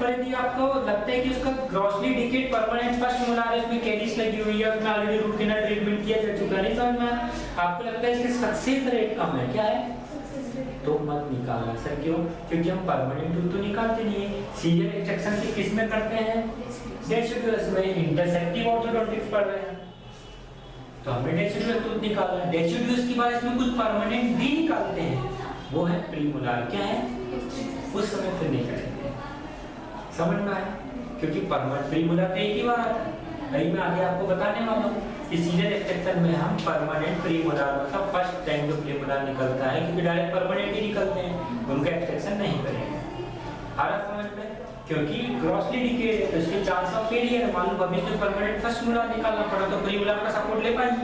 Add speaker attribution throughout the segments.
Speaker 1: यदि आपको लगता है कि उसका grossly decade permanent first molar है, उसमें कैरिस लगी हुई है, उसमें ऑलरेडी रूट कैनाल ट्रीटमेंट किया जा चुका है, नहीं समझ में? आपको लगता है इसकी सक्सेस रेट कम है, क्या है? तो मत निकालना सर। क्यों? क्योंकि हम परमानेंट टूथ तो निकालते नहीं है। सीरियल एक्सट्रैक्शन से किस में करते हैं? डेसिडुअस में। इंटरसेप्टिव ऑर्थोडोंटिक्स पढ़ रहे हैं तो हमें डेसिडुअस टूथ निकालना है। डेसिडुअस के बाद इसमें कुछ परमानेंट भी निकालते हैं, वो है प्रीमोलार। क्या है? उस समय फिर नहीं करेंगे, समझ में आया? क्योंकि परमानेंट प्रीमोलार तो एक ही बार आता है। अभी मैं आगे आपको बताने वाला हूँ कि सीरियल एक्सट्रैक्शन में हम परमानेंट प्रीमोलार का फर्स्ट टाइम जो प्रीमोलार निकलता है, क्योंकि डायरेक्ट परमानेंट ही निकलते हैं, उनका एक्सट्रैक्शन नहीं करेंगे। आ रहा समझ में? क्योंकि ग्रॉसली डिकेड है तो इसके चांस ऑफ फेलियर है। मालूम भविष्य में परमानेंट फर्स्ट मोलार निकालना पड़ा तो प्रीमोलार का सपोर्ट ले पाएंगे?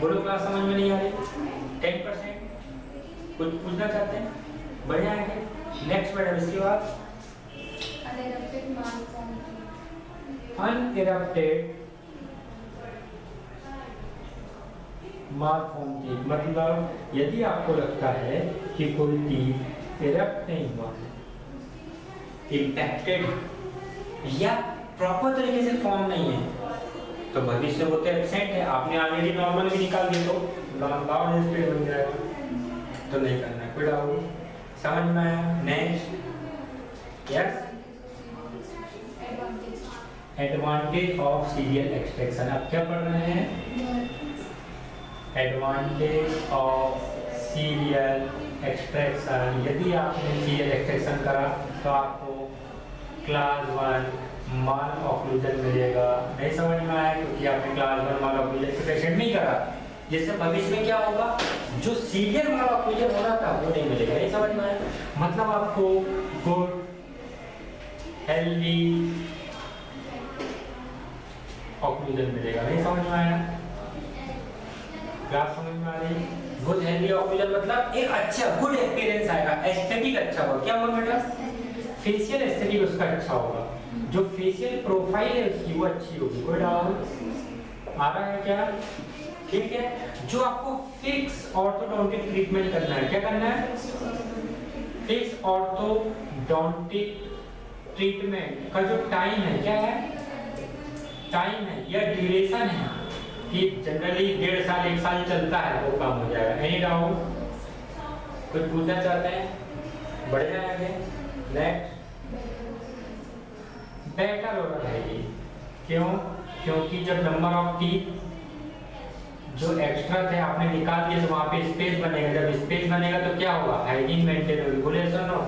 Speaker 1: बोलो क्लास समझ में नहीं आ रही? 10% कुछ पूछना चाहते हैं? बढ़िया है। नेक्स्ट मैडम इसके बाद अनइरप्टेड मालफॉर्म टीथ, मतलब यदि आपको लगता है कि कोई टीथ इरप्ट नहीं हुआ, इम्पैक्टेड या प्रॉपर तरीके से फॉर्म नहीं है, तो भविष्य वो तो एब्सेंट है। आपने ऑलरेडी नॉर्मल भी निकाल दिया तो लॉन्ग स्पेस बन जाएगा, तो नहीं करना है। कोई डाउट? समझ में आया? Next. Yes, advantage of serial extraction. अब क्या पढ़ रहे हैं? Advantage of serial extraction. यदि आपने सीरियल एक्सट्रैक्शन करा तो आपको क्लास 1 माल ऑक्लूजन मिलेगा। नहीं समझ में आया? क्योंकि आपने क्लास 1 माल ऑक्लूजन के पेशेंट नहीं करा, जिससे भविष्य में क्या होगा, जो सीरियल माल ऑक्लूजन हो रहा था वो नहीं मिलेगा। नहीं समझ में आया? मतलब आपको गुड हेल्दी ऑक्लूजन मिलेगा। नहीं समझ में आया? क्लास समझ में आ रही? गुड हेल्दी ऑक्लूजन मतलब एक अच्छा गुड अपीयरेंस आएगा, एस्थेटिक अच्छा होगा। क्या होगा बेटा? फेशियल एस्थेटिक उसका अच्छा होगा, जो फेशियल प्रोफाइल है उसकी वो अच्छी होगी। कोई डाउट आ रहा है क्या? ठीक है। जो आपको फिक्स ऑर्थोडोंटिक ट्रीटमेंट करना है, क्या करना है? फिक्स ऑर्थोडोंटिक ट्रीटमेंट का जो टाइम है, क्या है? टाइम है या ड्यूरेशन है कि जनरली 1.5 साल 1 साल चलता है, वो कम हो जाएगा। Any doubt? कुछ पूछना चाहते हैं? बढ़िया आगे। Next, better oral hygiene. क्यों? क्योंकि जब नंबर ऑफ टीथ जो एक्स्ट्रा थे आपने निकाल दिए तो वहाँ पे स्पेस बनेगा। जब स्पेस बनेगा तो क्या होगा? हाइजीन मेंटेन होगी। बोले सुनो,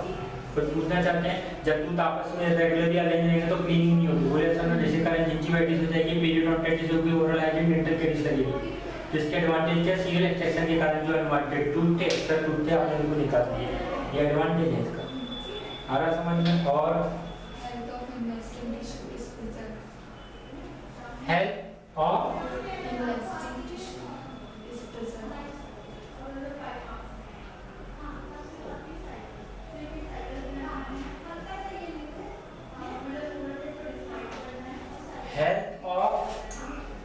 Speaker 1: कुछ पूछना चाहते हैं? जब टूथ आपस में रेगुलरली अलाइन रहेंगे तो क्लीनिंग नहीं होगी। बोले सुनो, जैसे करें जिंजिवाइटिस हो जाएगी, पीरियडोंटाइटिस होगी, ओरल हाइजीन डेंटल कैरीज लगेगी। तो इसके एडवांटेज क्या? सीरियल एक्सट्रैक्शन के कारण जो अनवांटेड टूथ थे, एक्स्ट्रा टूथ थे, आपने उनको निकाल दिए, ये एडवांटेज है इसका। आ रहा समझ में? और health of health of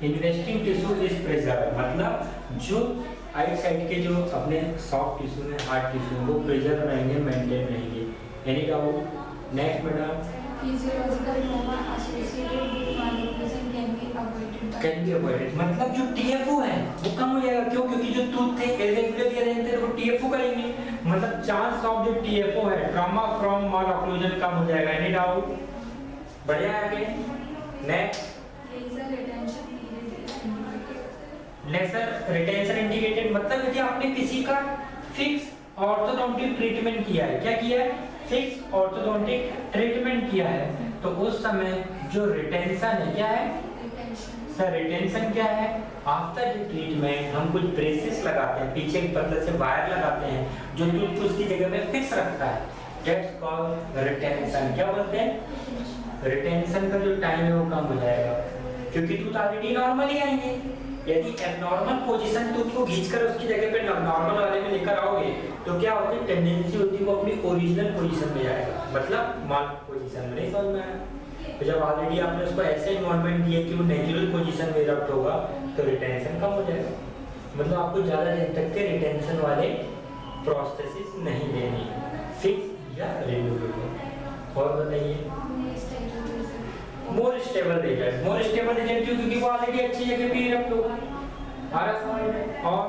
Speaker 1: investing tissue is preserve, मतलब जो आइट साइड के जो अपने सॉफ्ट टिश्यू हैं, हार्ड टिश्यू, वो प्रिजर्व रहेंगे, मेंटेन रहेंगे। Any doubt? Next madam,
Speaker 2: physiological trauma associated with malocclusion can be avoided,
Speaker 1: मतलब जो टीएफओ है वो कम हो जाएगा। क्यों? क्योंकि जो टूथ थे इरेगुलर ये रहते थे, वो टीएफओ करेंगे, मतलब चांस ऑफ जो टीएफओ है, ट्रॉमा फ्रॉम माल ऑक्लूजन, कम हो जाएगा। Any doubt? बढ़िया है आगे। नेक्स्ट, लेसर रिटेंशन इंडिकेटेड, मतलब यदि आपने किसी का फिक्स ऑर्थोडोंटिक ट्रीटमेंट किया है, क्या किया है? फिक्स ऑर्थोडोंटिक ट्रीटमेंट किया है, तो उस समय जो रिटेंशन है, क्या है सर? रिटेंशन क्या है? आफ्टर द ट्रीटमेंट हम कुछ ब्रेसेस लगाते हैं, पीछे की पतले से वायर लगाते हैं जो टूथ को उसकी जगह पे फिक्स रखता है। That's called retention. क्या बोलते हैं? रिटेंशन का जो टाइम है वो कम हो जाएगा, क्योंकि टूथ ऑलरेडी नॉर्मल ही आएंगे। यदि एबनॉर्मल पोजीशन टूथ को खींचकर उसकी जगह पे नॉर्मल वाले में लेकर आओगे तो क्या होती है? टेंडेंसी होती है वो अपनी ओरिजिनल पोजीशन में जाएगा, मतलब माल पोजीशन में। नहीं समझ में आया? तो जब ऑलरेडी आपने उसको ऐसे इन्वॉल्वमेंट दिया कि वो नेचुरल पोजीशन में इरप्ट होगा तो रिटेंशन कम हो जाएगा। मतलब आपको ज़्यादा दिन तक के रिटेंशन वाले प्रोस्थेसिस नहीं लेनी, फिक्स या रिमूवेबल। और बताइए more stable result. More stable result क्यों? क्योंकि वो ऑलरेडी अच्छी जगह पे रख लो। आ रहा समझ में? और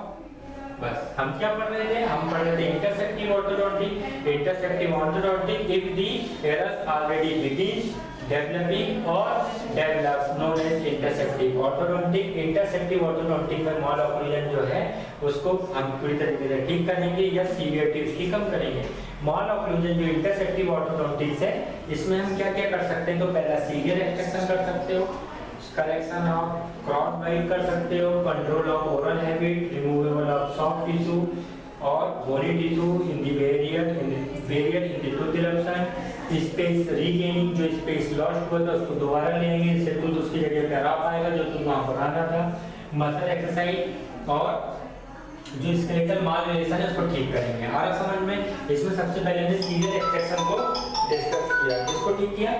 Speaker 1: बस हम क्या पढ़ रहे थे? हम पढ़ रहे थे interceptive orthodontic. Interceptive orthodontic if the errors already begin developing or develop known as interceptive orthodontic. Interceptive orthodontic में मॉल ऑक्लूजन जो है उसको हम पूरी तरीके से ठीक करेंगे या सीवियरिटी उसकी कम करेंगे। मॉल ऑक्लूजन जो इंटरसेप्टिव ऑर्थोडोंटिक्स है इसमें हम क्या क्या कर सकते हैं? तो पहला सीवियर एक्सट्रैक्शन कर सकते हो, करेक्शन ऑफ क्रॉस बाइट कर सकते हो, control of oral habit, removal of soft tissue और bony tissue in the barrier in the tooth eruption, space regaining, जो स्पेस लॉस्ट हुआ था उसको दोबारा लेंगे, इससे टूथ उसकी जगह पे आ पाएगा जो टूथ वहां पुराना था। मसल एक्सरसाइज और जो स्केलेटल माल रिलेशन है उसको ठीक करेंगे। आ रहा समझ में? इसमें सबसे पहले हमने सीवियर एक्सट्रैक्शन को डिस्कस किया। किसको ठीक किया?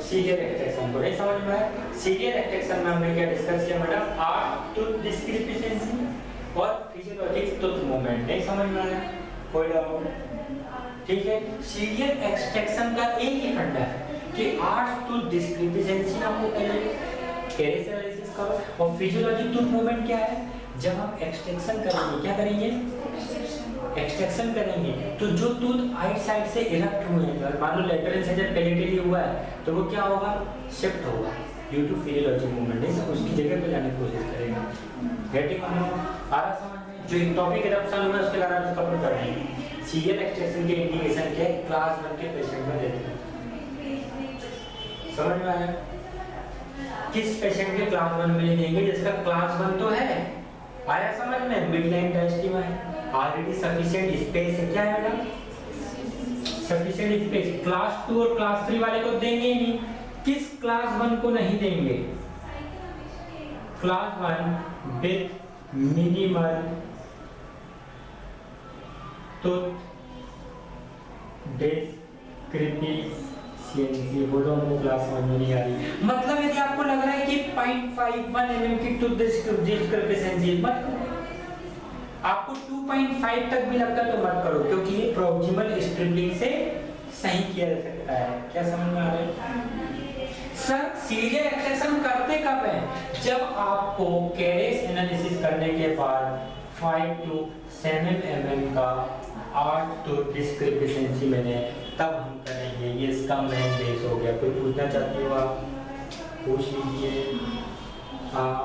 Speaker 1: सीवियर एक्सट्रैक्शन को। नहीं समझ में आया? सीवियर एक्सट्रैक्शन में हमने क्या डिस्कस किया मैडम? आर्ट टूथ डिस्क्रिपेंसी और फिजियोलॉजिक टूथ मूवमेंट। नहीं समझ में आया? कोई डाउट? ठीक है। सीवियर एक्सट्रैक्शन का एक ही फंडा है कि आर्ट टूथ डिस्क्रिपेंसी आपको पहले केरेस एनालिसिस करो, और फिजियोलॉजिक टूथ मूवमेंट क्या है? जब हम एक्सट्रैक्शन करेंगे, क्या करेंगे? एक्सट्रैक्शन करेंगे तो जो टूथ आइट साइड से इरेक्ट हुए हैं, मान लो लेटरल इंसिजन पैलेटली हुआ है तो वो क्या होगा? शिफ्ट होगा ड्यू टू फिजियोलॉजिक मूवमेंट, है उसकी जगह पे जाने की कोशिश करेंगे। गेटिंग आ रहा समझ में? जो टॉपिक इरप्शन हुआ है उसके बारे में कवर करेंगे। सीवियर एक्सट्रैक्शन के इंडिकेशन के क्लास 1 के पेशेंट में देते हैं। समझ में आया? किस पेशेंट के क्लास 1 में देंगे जिसका क्लास 1 तो है? आया समझ में? मिडलाइन डायस्टीमा है, ऑलरेडी सफिशिएंट स्पेस है। क्या है बेटा? Sufficient space. क्लास 2 और क्लास 3 वाले को देंगे ही नहीं। किस क्लास 1 को नहीं देंगे? Class 1 with minimal tooth discrepancy. बोलो हमको क्लास समझ में नहीं आ रही। मतलब यदि आपको लग रहा है कि 0.51 mm की टूथ डिस्क्रिपेंसी मत करो। आपको 2.5 तक भी लगता है तो मत करो, क्योंकि ये प्रोक्सिमल स्ट्रिपलिंग से सही किया जा सकता है। क्या समझ में आ रहा है? सर सीवियर एक्सट्रैक्शन करते कब है? जब आपको केरेस एनालिसिस करने के बाद 5 to 7 mm का आर्ट टूथ डिस्क्रिपेंसी मैंने, तब हम करेंगे। ये इसका मेन बेस हो गया। कोई पूछना चाहती हो आप? पूछ लीजिए। हाँ,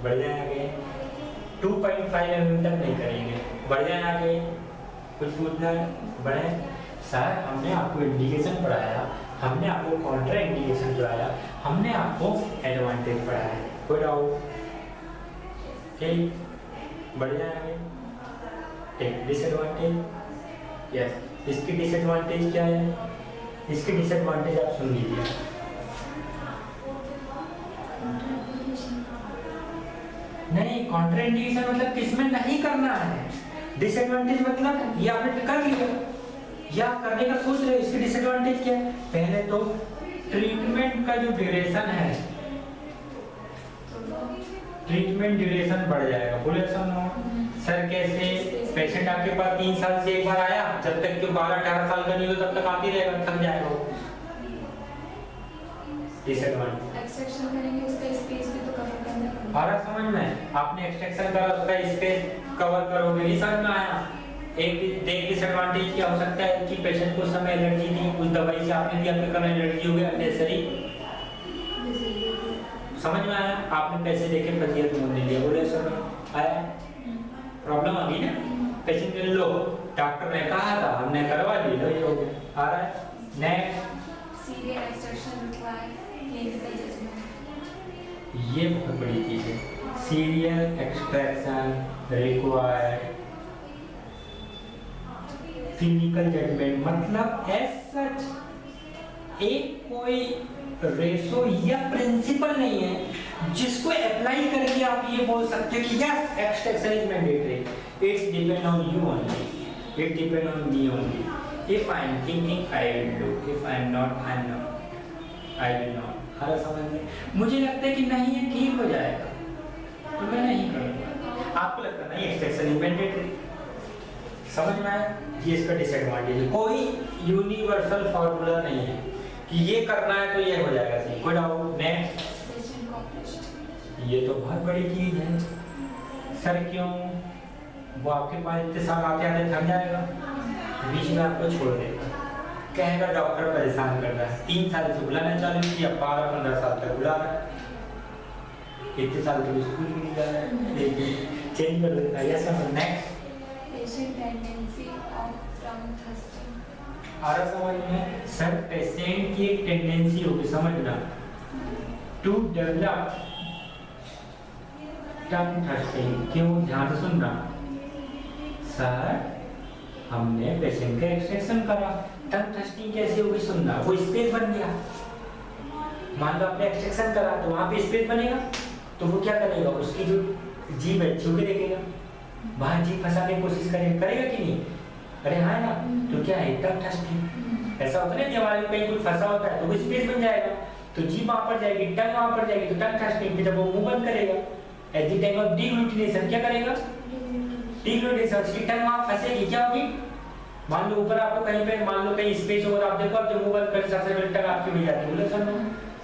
Speaker 1: बढ़ जाए आगे। 2.5 mm तक नहीं करेंगे, बढ़ जाए आगे। कुछ पूछना है? बढ़े। सर हमने आपको इंडिकेशन पढ़ाया, हमने आपको कॉन्ट्रा इंडिकेशन पढ़ाया, हमने आपको एडवांटेज पढ़ाया। कोई डाउट? ठीक, बढ़ जाए आगे। ठीक, डिसएडवांटेज। यस, इसकी डिसएडवांटेज क्या है? इसकी डिसएडवांटेज आप सुन लीजिए। नहीं, कॉन्ट्राइंडिकेशन मतलब किसमें नहीं करना है। डिसएडवांटेज मतलब ये आपने कर लिया या करने का सोच रहे हो, इसकी डिसएडवांटेज क्या है? पहले तो ट्रीटमेंट का जो ड्यूरेशन है, ट्रीटमेंट ड्यूरेशन बढ़ जाएगा। बोले सर कैसे? पेशेंट आपके पास 3 साल से एक बार आया, जब तक कि 12-18 साल का नहीं हो तब तक आती रहेगा, थक जाएगा वो। डिसएडवांटेज
Speaker 2: एक्सट्रैक्शन करेंगे उसका स्पेस भी तो कवर करना है।
Speaker 1: आ रहा समझ में? आपने एक्सट्रैक्शन करा उसका स्पेस कवर करोगे, नहीं समझ में आया? एक डिसएडवांटेज क्या हो सकता है कि पेशेंट को समय एलर्जी थी, उस दवाई से आपने दिया, आपके कारण एलर्जी हो गया अननेसेसरी। समझ में आया? आपने पैसे देके फजीयत मोल नहीं दिया। बोले सर आया? प्रॉब्लम आ गई ना? पेशेंट ने लो डॉक्टर ने कहा था, हमने करवा ली, लो ये हो गया। आ रहा है? Next,
Speaker 2: severe extraction require clinical judgment.
Speaker 1: ये बहुत बड़ी चीज है। Severe extraction required clinical judgment, मतलब एज सच एक कोई रेशो या प्रिंसिपल नहीं है जिसको अप्लाई करके आप ये बोल सकते हो कि yes extraction is mandatory. It's depend on you only, it depend on me only. If I am thinking I will do, if I am not I am not, I will not. हर समझ में? मुझे लगता है कि नहीं ये ठीक हो जाएगा तो मैं नहीं करूँगा। आपको लगता नहीं एक्सट्रैक्शन इज मैंडेटरी? समझ में आया? ये इसका डिसएडवांटेज है। कोई यूनिवर्सल फॉर्मूला नहीं है कि ये करना है तो ये हो जाएगा सही। कोई डाउट? नेक्स्ट। ये तो बहुत बड़ी चीज है सर, क्यों? वो आपके पास इतने साल आते आते थक जाएगा, बीच में आपको छोड़ देगा, कहेगा डॉक्टर परेशान कर रहा है, 3 साल से बुलाना चालू किया, 12-15 साल तक बुला रहा है, इतने साल के स्कूल भी नहीं जा रहा है, लेकिन चेंज कर देता है। Yes sir. Next.
Speaker 2: Patient tendency of tongue thrusting.
Speaker 1: आ रहा समझ में? सर पेशेंट की एक टेंडेंसी होगी, समझना, टू डेवलप टंग थ्रस्टिंग। क्यों? ध्यान से सुनना सर, हमने पेशेंट का एक्सट्रैक्शन करा, टंग थ्रस्टिंग कैसे होगी? सुनना, वो स्पेस बन गया, मान लो आपने एक्सट्रैक्शन करा तो वहां पे स्पेस बनेगा, तो वो क्या करेगा, उसकी जो जीभ है छू के देखेगा, वहां जीभ फंसाने की कोशिश करेगा कि नहीं? अरे हाँ ना, तो क्या है टंग थ्रस्टिंग। ऐसा होता है ना कि हमारे कहीं कुछ फंसा होता है तो वो स्पेस बन जाएगा, तो जीभ वहां पर जाएगी, टंग वहां पर जाएगी, तो टंग थ्रस्टिंग। फिर जब वो मुंह बंद करेगा एट द टाइम ऑफ डिग्लूटिनेशन, क्या करेगा? डिग्लूटिनेशन, उसकी टंग वहां फंसेगी, क्या होगी? मान लो ऊपर आपको कहीं पे, मान लो कहीं स्पेस हो, आप देखो, आप जब मुंह बंद करके सबसे पहले टंग आपकी मिल जाती है, बोलो सर,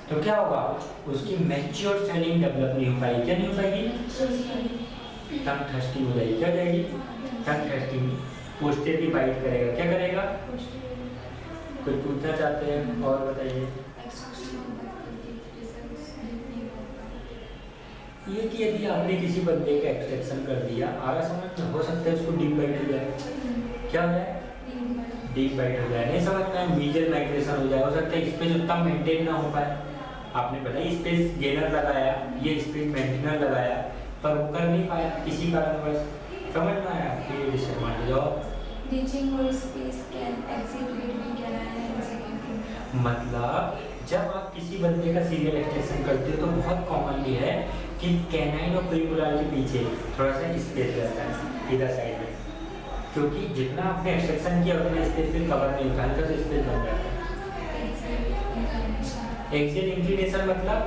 Speaker 1: तो क्या होगा? उसकी मैच्योर स्पेलिंग डेवलप नहीं हो पाएगी। क्या नहीं हो पाएगी? टंग थ्रस्टिंग हो जाएगी। क्या जाएगी? टंग थ्रस्टिंग। पोस्टेरियरली बाइट करेगा, क्या करेगा? कुछ पूछना चाहते हैं और बताइए? ये कि यदि आपने किसी बंदे का एक्सट्रैक्शन कर दिया, आगे समझ में, हो सकता है उसको डीप बाइट हो जाए। क्या हो जाए? डीप बाइट हो जाए। नहीं समझ में? मीजल माइग्रेशन हो जाए, हो सकता है स्पेस उतना मेंटेन ना हो पाए। आपने पता है स्पेस गेनर लगाया, ये स्पेस मेंटेनर लगाया, पर वो कर नहीं पाया किसी कारणवश। समझ में आया? ये डिसएडवांटेज। और
Speaker 2: Reaching for space can exceed between canine and secondary.
Speaker 1: मतलब जब आप किसी बंदे का सीरियल एक्सट्रैक्शन करते हो तो बहुत कॉमनली है कि कैनाइन और प्रीमोलार के पीछे थोड़ा सा स्पेस रहता है इधर साइड में, क्योंकि जितना आपने एक्सट्रैक्शन किया उतना स्पेस पे कवर नहीं होता, हल्का सा स्पेस बन जाता है। एक्सियल इंक्लिनेशन मतलब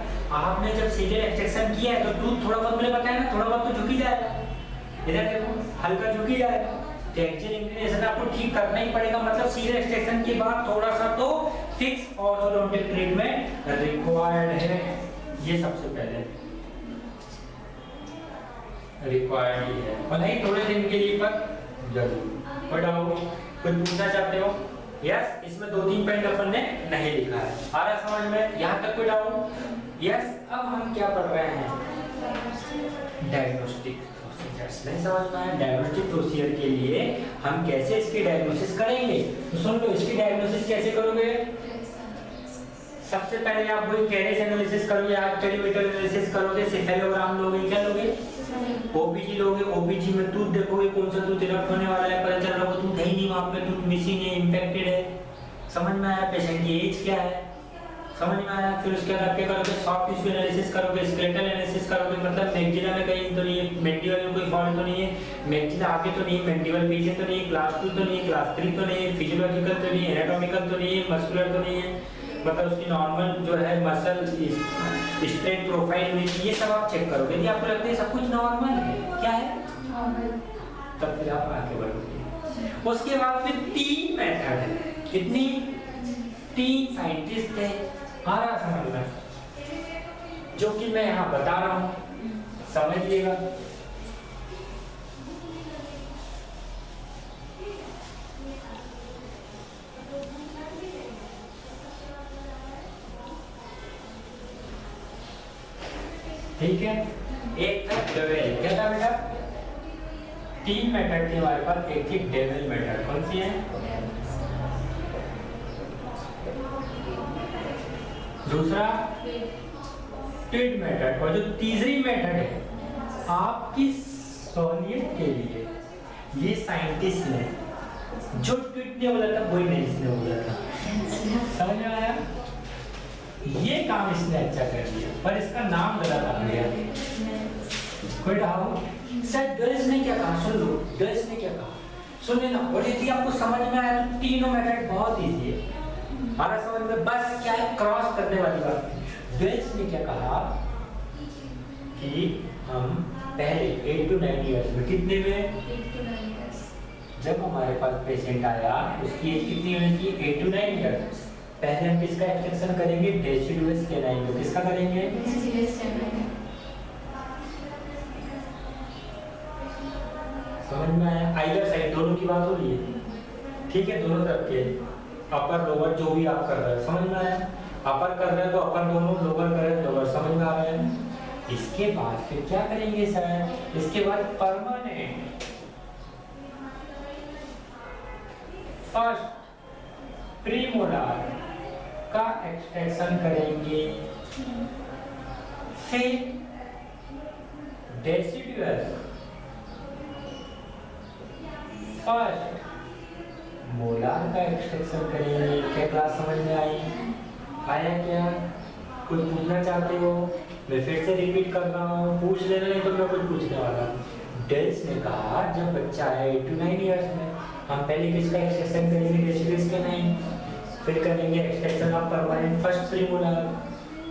Speaker 1: आपने जब सीरियल एक्सट्रैक्शन किया है तो टूथ थोड़ा बहुत, मैंने बताया ना, थोड़ा बहुत तो झुकी जाएगा, इधर देखो हल्का झुकी जाएगा, तो एक्सियल इंक्लिनेशन आपको ठीक करना ही पड़ेगा। मतलब सीरियल एक्सट्रैक्शन के बाद थोड़ा सा तो फिक्स ऑर्थोडोंटिक ट्रीटमेंट रिक्वायर्ड है, ये सबसे पहले रिक्वायर्ड ही है, और नहीं थोड़े दिन के लिए पर जरूर। पढ़ाओ, कुछ पूछना चाहते हो? यस, इसमें 2-3 पॉइंट अपन ने नहीं लिखा है, आ रहा समझ में? यहाँ तक कोई डाउट? यस। अब हम क्या पढ़ रहे हैं? Diagnostic procedures. नहीं समझ में आया? डायग्नोस्टिक प्रोसीजर के लिए हम कैसे इसकी डायग्नोसिस करेंगे, तो सुन लो, इसकी डायग्नोसिस कैसे करोगे? सबसे पहले आप वही कैरेस एनालिसिस करोगे, आप टेलीमीटर एनालिसिस करोगे, सेफेलोग्राम लोगे, क्या लोगे? ओपीजी लोगे। ओपीजी में टूथ देखोगे, कौन सा टूथ इरप्ट होने वाला है, पता चल रहा है टूथ है ही नहीं, वहां पे टूथ मिसिंग है, इंफेक्टेड है। समझ में आया? पेशेंट की एज क्या है, समझ में आया? फिर उसके बाद आप क्या करोगे? सॉफ्ट टिश्यू एनालिसिस करोगे, स्केलेटल एनालिसिस करोगे, मतलब मैक्सिला में कहीं तो नहीं है, मैंडिबल में कोई फॉल्ट तो नहीं है, मैक्सिला आगे तो नहीं है, मैंडिबल पीछे तो नहीं है, क्लास 2 तो नहीं है, क्लास 3 तो नहीं है, फिजियोलॉजिकल तो नहीं है, एनाटॉमिकल तो नहीं है, मस्कुलर तो नहीं है, मतलब उसकी नॉर्मल जो है मसल स्ट्रेट प्रोफाइल में, ये सब आप चेक करोगे। यदि आपको लगता है सब कुछ नॉर्मल है, क्या है, तब फिर आप आगे बढ़ोगे। उसके बाद फिर 3 मेथड है, कितनी? 3 साइंटिस्ट है, आ रहा समझ में, जो कि मैं यहाँ बता रहा हूँ, समझिएगा। ठीक है, एक था डेविल, क्या था बेटा? 3 मेथड थी हमारे पास, एक थी डेविल मेथड, कौन सी है? दूसरा टिड मेथड, और जो तीसरी मेथड है आपकी सहूलियत के लिए, ये साइंटिस्ट ने जो टिड ने बोला था वही नहीं इसने बोला था, समझ में आया? ये काम इसने अच्छा कर दिया, पर इसका नाम गलत आ गया। कोई डाउट? सर डोइस ने क्या कहा? सुन लो, डोइस ने क्या कहा, सुन लेना। और यदि आपको समझ में आया तो तीनों मेथड बहुत इजी है, हमारा समझ में बस क्या है, क्रॉस करने वाली बात। डोइस ने क्या कहा कि हम पहले 8 to 9 इयर्स में, कितने में? जब हमारे पास पेशेंट आया उसकी एज कितनी होनी चाहिए 8 to 9 ईयर्स। पहले हम किसका एक्सट्रैक्शन करेंगे डेसिडुअस कैनाइन को। किसका करेंगे
Speaker 2: deciduous canine,
Speaker 1: समझ में आया। आइदर साइड दोनों की बात हो रही है ठीक है दोनों तरफ के अपर लोअर जो भी आप कर रहे हैं समझ में आया। अपर कर रहे हैं तो अपर दोनों लोअर कर रहे हैं लोअर समझ में आ रहा है। इसके बाद फिर क्या करेंगे सर इसके बाद परमानेंट फर्स्ट प्रीमोलार का एक्सट्रैक्शन करेंगे फिर डेसिडुअस फर्स्ट मोलार का एक्सट्रैक्शन करेंगे। क्या क्लास समझ में आई आया क्या कुछ पूछना चाहते हो मैं फिर से रिपीट कर रहा हूँ पूछ लेना नहीं तो मैं कुछ पूछने वाला हूँ। डेल्स ने कहा जब बच्चा है 8 to 9 ईयर्स में हम पहले किसका एक्सट्रैक्शन करेंगे डेसिडुअस कैनाइन फिर करेंगे extraction of permanent first premolar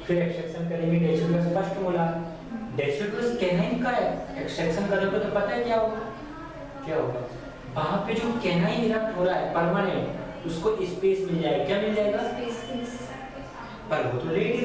Speaker 1: फिर एक्सट्रैक्शन करेंगे deciduous first molar. Deciduous canine का एक्सट्रैक्शन करोगे तो पता है क्या होगा वहां पे जो कैनाइन इरप्ट हो रहा है परमानेंट उसको स्पेस मिल जाएगा। क्या मिल जाएगा
Speaker 2: space,
Speaker 1: पर वो तो लेट